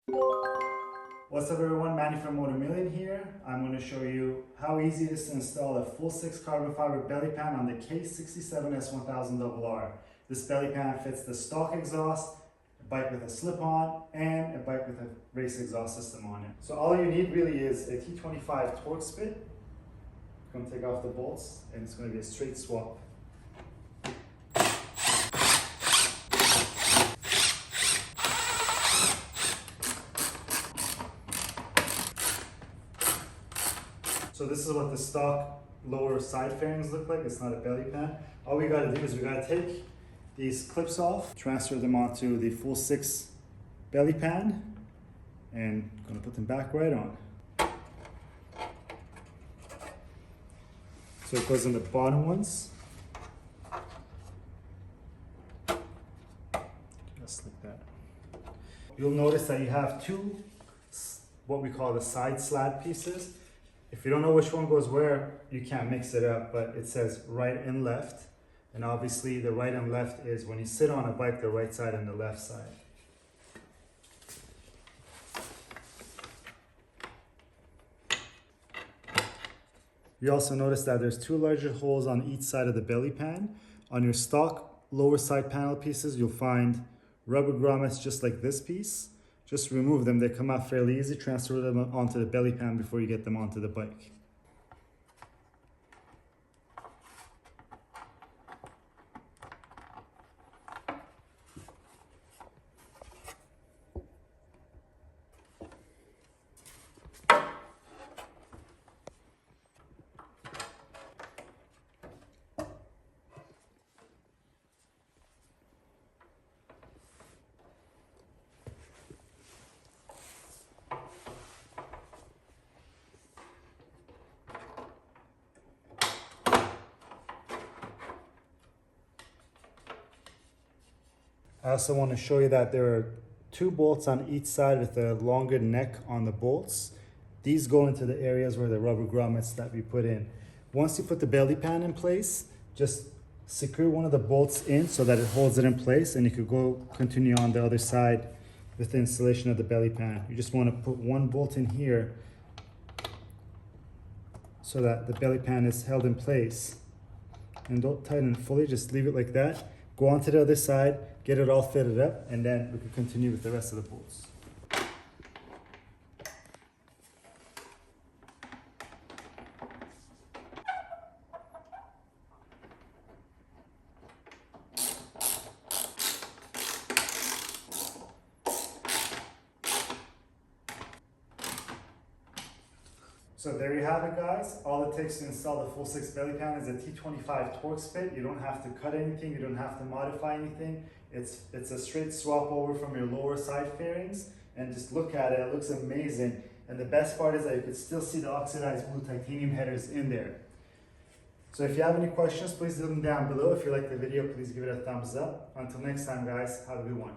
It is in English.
What's up everyone, Manny from Motomillion here. I'm going to show you how easy it is to install a Fullsix carbon fiber belly pan on the K67 S1000RR. This belly pan fits the stock exhaust, a bike with a slip-on, and a bike with a race exhaust system on it. So all you need really is a T25 torque spit. I'm going to take off the bolts and it's going to be a straight swap. So this is what the stock lower side fairings look like. It's not a belly pan. All we gotta do is we gotta take these clips off, transfer them onto the Fullsix belly pan, and gonna put them back right on. So it goes in the bottom ones. Just like that. You'll notice that you have two, what we call the side slab pieces. If you don't know which one goes where, you can't mix it up, but it says right and left. And obviously the right and left is when you sit on a bike, the right side and the left side. You also notice that there's two larger holes on each side of the belly pan. On your stock lower side panel pieces, you'll find rubber grommets just like this piece. Just remove them, they come out fairly easy. Transfer them onto the belly pan before you get them onto the bike. I also want to show you that there are two bolts on each side with a longer neck on the bolts. These go into the areas where the rubber grommets that we put in. Once you put the belly pan in place, just secure one of the bolts in so that it holds it in place, and you could go continue on the other side with the installation of the belly pan. You just want to put one bolt in here so that the belly pan is held in place. And don't tighten it fully, just leave it like that. Go on to the other side, get it all fitted up, and then we can continue with the rest of the bolts. So there you have it, guys. All it takes to install the Fullsix belly pan is a T25 torque spit. You don't have to cut anything, you don't have to modify anything. It's a straight swap over from your lower side fairings, and just look at it, it looks amazing. And the best part is that you can still see the oxidized blue titanium headers in there. So if you have any questions, please leave them down below. If you like the video, please give it a thumbs up. Until next time, guys, have a good one.